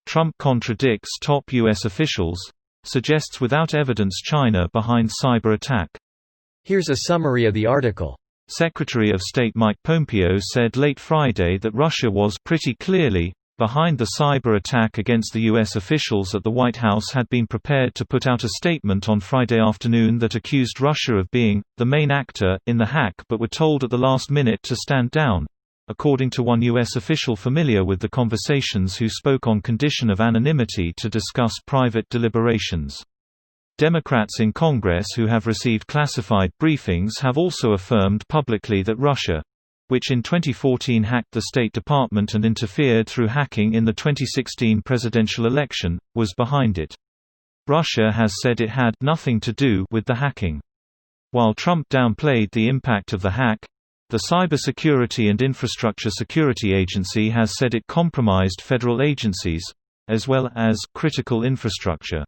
Trump contradicts top U.S. officials, suggests without evidence China behind cyber attack. Here's a summary of the article. Secretary of State Mike Pompeo said late Friday that Russia was pretty clearly behind the cyber attack against the U.S. Officials at the White House had been prepared to put out a statement on Friday afternoon that accused Russia of being the main actor in the hack, but were told at the last minute to stand down, according to one U.S. official familiar with the conversations who spoke on condition of anonymity to discuss private deliberations. Democrats in Congress who have received classified briefings have also affirmed publicly that Russia, which in 2014 hacked the State Department and interfered through hacking in the 2016 presidential election, was behind it. Russia has said it had nothing to do with the hacking. While Trump downplayed the impact of the hack, the Cybersecurity and Infrastructure Security Agency has said it compromised federal agencies, as well as critical infrastructure.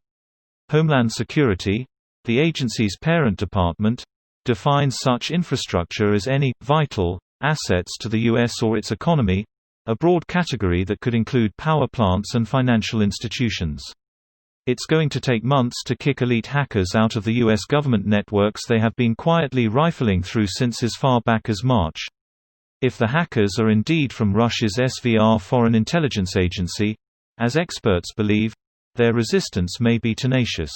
Homeland Security, the agency's parent department, defines such infrastructure as any vital assets to the U.S. or its economy, a broad category that could include power plants and financial institutions. It's going to take months to kick elite hackers out of the U.S. government networks they have been quietly rifling through since as far back as March. If the hackers are indeed from Russia's SVR Foreign Intelligence Agency, as experts believe, their resistance may be tenacious.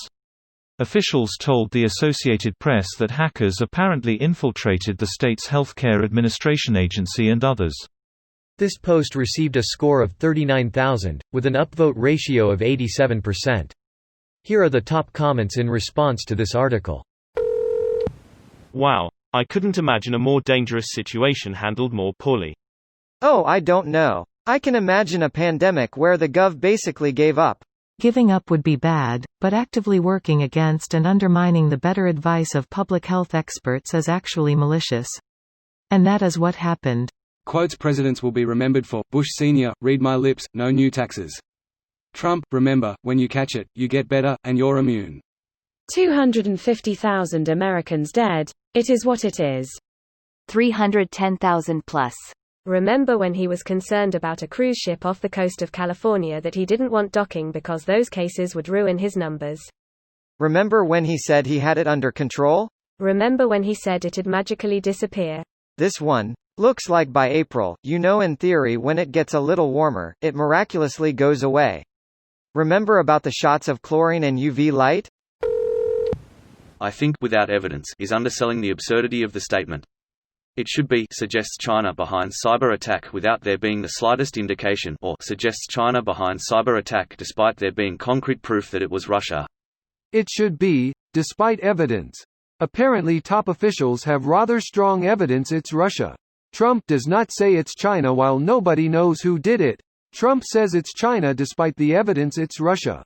Officials told the Associated Press that hackers apparently infiltrated the state's Health Care Administration Agency and others. This post received a score of 39,000, with an upvote ratio of 87%. Here are the top comments in response to this article. Wow, I couldn't imagine a more dangerous situation handled more poorly. Oh, I don't know. I can imagine a pandemic where the gov basically gave up. Giving up would be bad, but actively working against and undermining the better advice of public health experts is actually malicious. And that is what happened. Quotes: presidents will be remembered for, Bush Sr., read my lips, no new taxes. Trump, remember, when you catch it, you get better, and you're immune. 250,000 Americans dead, it is what it is. 310,000 plus. Remember when he was concerned about a cruise ship off the coast of California that he didn't want docking because those cases would ruin his numbers. Remember when he said he had it under control? Remember when he said it'd magically disappear. This one. Looks like by April, in theory when it gets a little warmer, it miraculously goes away. Remember about the shots of chlorine and UV light? I think without evidence is underselling the absurdity of the statement. It should be suggests China behind cyber attack without there being the slightest indication, or suggests China behind cyber attack despite there being concrete proof that it was Russia. It should be, despite evidence. Apparently top officials have rather strong evidence it's Russia. Trump does not say it's China while nobody knows who did it. Trump says it's China despite the evidence it's Russia.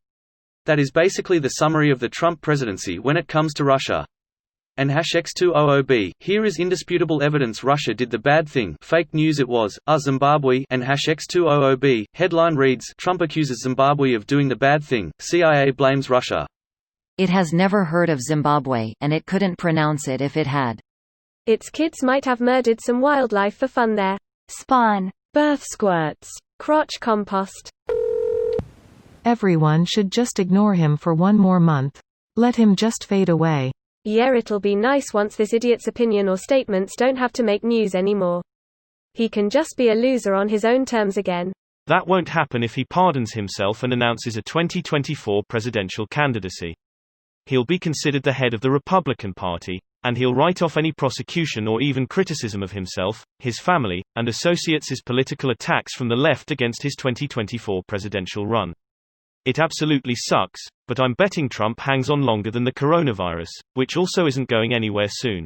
That is basically the summary of the Trump presidency when it comes to Russia. And #X200B, here is indisputable evidence Russia did the bad thing, fake news it was, Zimbabwe, and #X200B, headline reads, Trump accuses Zimbabwe of doing the bad thing, CIA blames Russia. It has never heard of Zimbabwe, and it couldn't pronounce it if it had. Its kids might have murdered some wildlife for fun there. Spawn. Birth squirts. Crotch compost. Everyone should just ignore him for one more month. Let him just fade away. Yeah, it'll be nice once this idiot's opinion or statements don't have to make news anymore. He can just be a loser on his own terms again. That won't happen if he pardons himself and announces a 2024 presidential candidacy. He'll be considered the head of the Republican Party, and he'll write off any prosecution or even criticism of himself, his family, and associates' political attacks from the left against his 2024 presidential run. It absolutely sucks, but I'm betting Trump hangs on longer than the coronavirus, which also isn't going anywhere soon.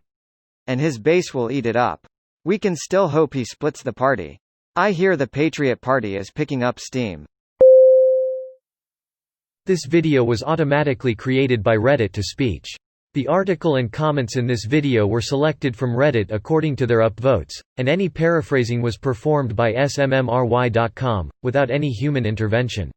And his base will eat it up. We can still hope he splits the party. I hear the Patriot Party is picking up steam. This video was automatically created by Reddit to speech. The article and comments in this video were selected from Reddit according to their upvotes, and any paraphrasing was performed by smmry.com, without any human intervention.